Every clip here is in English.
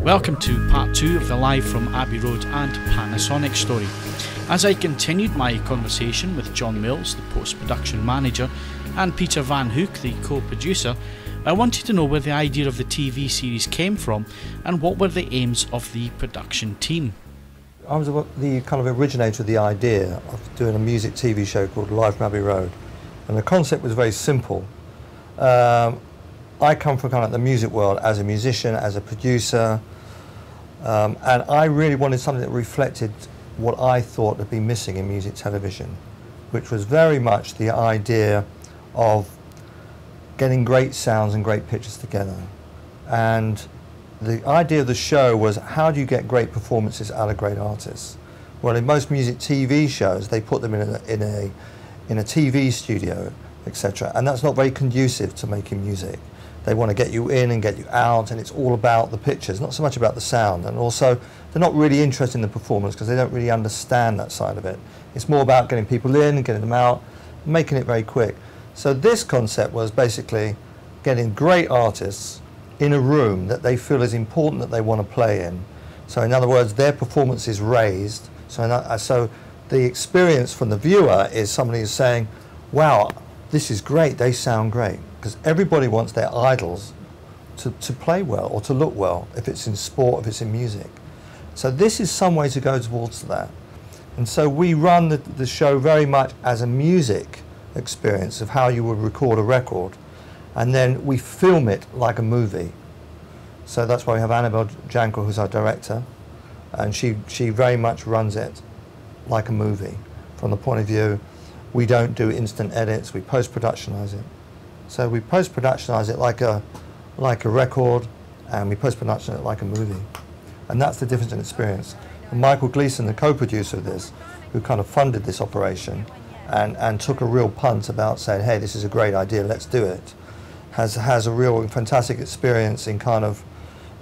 Welcome to part 2 of the Live from Abbey Road and Panasonic story. As I continued my conversation with John Mills, the post-production manager, and Peter Van Hooke, the co-producer, I wanted to know where the idea of the TV series came from and what were the aims of the production team. I was the kind of originator of the idea of doing a music TV show called Live from Abbey Road, and the concept was very simple. I come from kind of the music world as a musician, as a producer, and I really wanted something that reflected what I thought had been missing in music television, which was very much the idea of getting great sounds and great pictures together. And the idea of the show was, how do you get great performances out of great artists? Well, in most music TV shows, they put them in a TV studio, etc., and that's not very conducive to making music. They want to get you in and get you out, and it's all about the pictures, not so much about the sound. And also, they're not really interested in the performance because they don't really understand that side of it. It's more about getting people in and getting them out, making it very quick. So this concept was basically getting great artists in a room that they feel is important that they want to play in. So in other words, their performance is raised. So the experience from the viewer is somebody who's saying, wow, this is great, they sound great. Because everybody wants their idols to play well or to look well, if it's in sport, if it's in music. So this is some way to go towards that. And so we run the show very much as a music experience of how you would record a record, and then we film it like a movie. So that's why we have Annabelle Jankel, who's our director, and she very much runs it like a movie. From the point of view, we don't do instant edits, we post-productionize it. So we post-productionize it like a record, and we post-productionize it like a movie. And that's the difference in experience. And Michael Gleason, the co-producer of this, who kind of funded this operation and took a real punt about saying, hey, this is a great idea, let's do it, has a real fantastic experience in kind of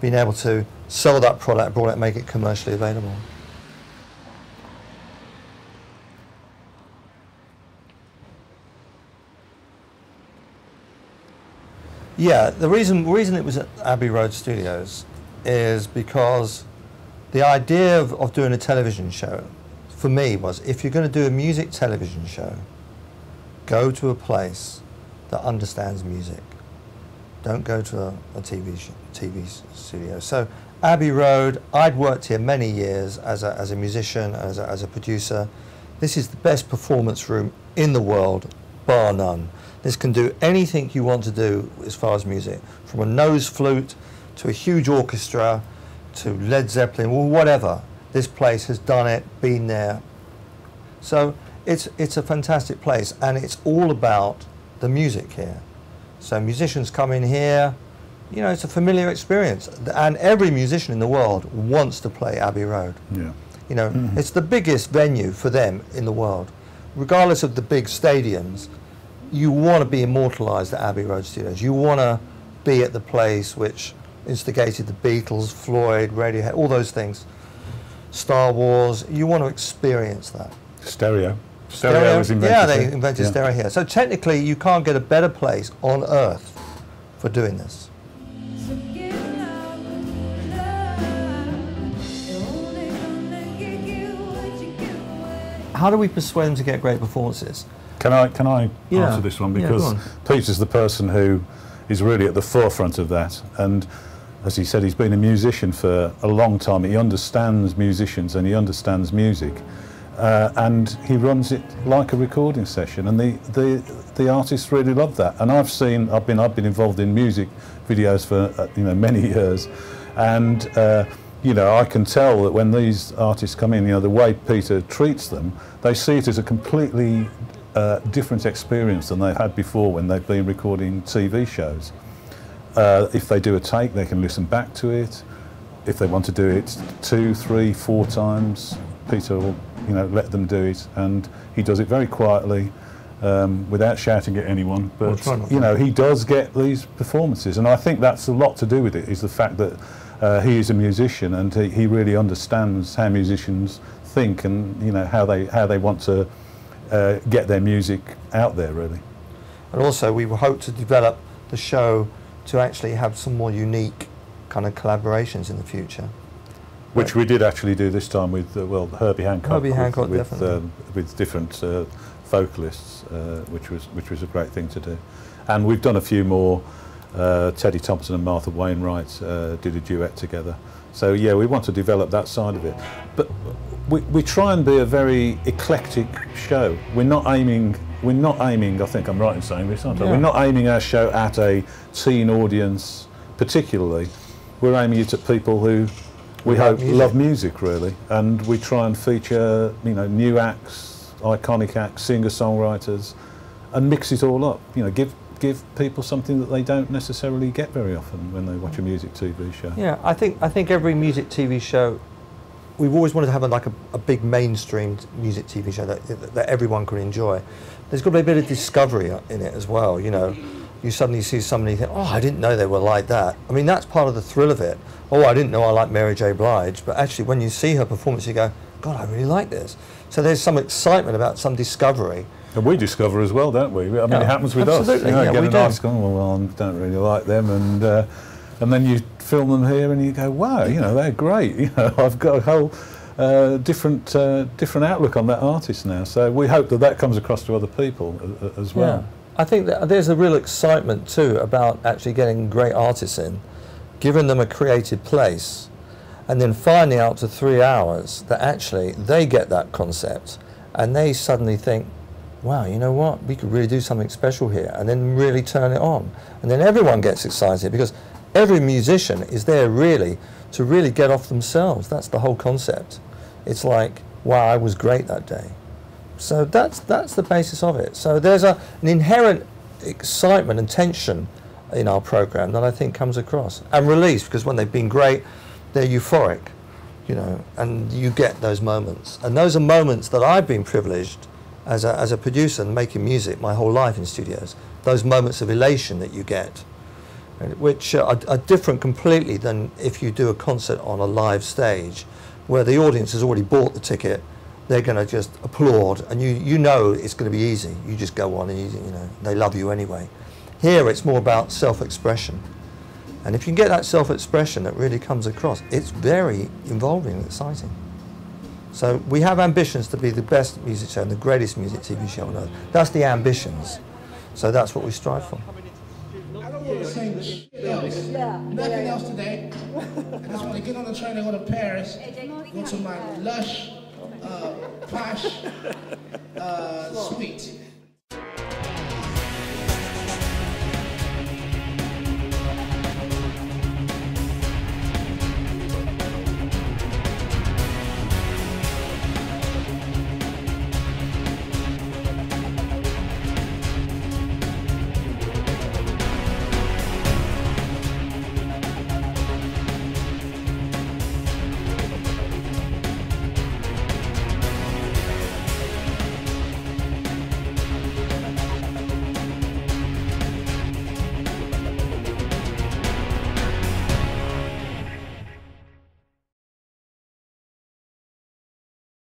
being able to sell that product abroad and make it commercially available. Yeah, the reason it was at Abbey Road Studios is because the idea of doing a television show, for me, was if you're going to do a music television show, go to a place that understands music. Don't go to a TV studio. So Abbey Road, I'd worked here many years as a musician, as a producer. This is the best performance room in the world, bar none. This can do anything you want to do as far as music, from a nose flute to a huge orchestra to Led Zeppelin or whatever. This place has done it, been there. So it's a fantastic place, and it's all about the music here. So musicians come in here, you know, it's a familiar experience, and every musician in the world wants to play Abbey Road. Yeah. You know, it's the biggest venue for them in the world. Regardless of the big stadiums, you want to be immortalised at Abbey Road Studios. You want to be at the place which instigated the Beatles, Floyd, Radiohead, all those things. Star Wars, you want to experience that. Stereo. Stereo was invented. Yeah, they invented stereo here. So technically you can't get a better place on earth for doing this. How do we persuade them to get great performances? Can I answer this one? Because Peter's the person who is really at the forefront of that, and as he said, he's been a musician for a long time. He understands musicians and he understands music, and he runs it like a recording session, and the artists really love that. And I've been involved in music videos for many years, and I can tell that when these artists come in, the way Peter treats them, they see it as a completely different experience than they've had before when they've been recording TV shows. If they do a take, they can listen back to it. If they want to do it 2, 3, 4 times, Peter will let them do it, and he does it very quietly, without shouting at anyone. But he does get these performances, and I think that's a lot to do with it, is the fact that he is a musician and he really understands how musicians think and how they want to get their music out there, really. And also we hope to develop the show to actually have some more unique kind of collaborations in the future. Which we did actually do this time with, well, Herbie Hancock. Herbie Hancock, definitely. With different vocalists, which was a great thing to do. And we've done a few more. Teddy Thompson and Martha Wainwright did a duet together. So yeah, we want to develop that side of it. But we try and be a very eclectic show. We're not aiming, I think I'm right in saying this, aren't I? We're not aiming our show at a teen audience particularly. We're aiming it at people who we hope love music really, and we try and feature, you know, new acts, iconic acts, singer-songwriters, and mix it all up. You know, give people something that they don't necessarily get very often when they watch a music TV show. Yeah, I think every music TV show, we've always wanted to have a big mainstream music TV show that everyone can enjoy. There's got to be a bit of discovery in it as well. You know, you suddenly see somebody think, oh, I didn't know they were like that. I mean, that's part of the thrill of it. Oh, I didn't know I liked Mary J. Blige, but actually when you see her performance you go, God, I really like this. So there's some excitement about some discovery. And we discover as well, don't we? I mean, it happens with us. You know, get an artist going, well, I don't really like them, and then you film them here and you go, wow, you know, they're great. You know, I've got a whole different outlook on that artist now. So we hope that comes across to other people as well. Yeah. I think that there's a real excitement too about actually getting great artists in, giving them a creative place, and then finding out to 3 hours that actually they get that concept and they suddenly think, wow, you know what, we could really do something special here, and then really turn it on. And then everyone gets excited because every musician is there really to really get off themselves. That's the whole concept. It's like, wow, I was great that day. So that's the basis of it. So there's an inherent excitement and tension in our program that I think comes across. And release, because when they've been great, they're euphoric, you know, and you get those moments. And those are moments that I've been privileged as a producer and making music my whole life in studios. Those moments of elation that you get, which are different completely than if you do a concert on a live stage where the audience has already bought the ticket. They're going to just applaud, and you know it's going to be easy. You just go on, and you know they love you anyway. Here it's more about self-expression, and if you can get that self-expression that really comes across, it's very involving and exciting. So we have ambitions to be the best music show and the greatest music TV show on earth. That's the ambitions. So that's what we strive for. I don't want to sing shit else. Nothing else today. I just want to get on the train and go to Paris, go to my lush, posh suite.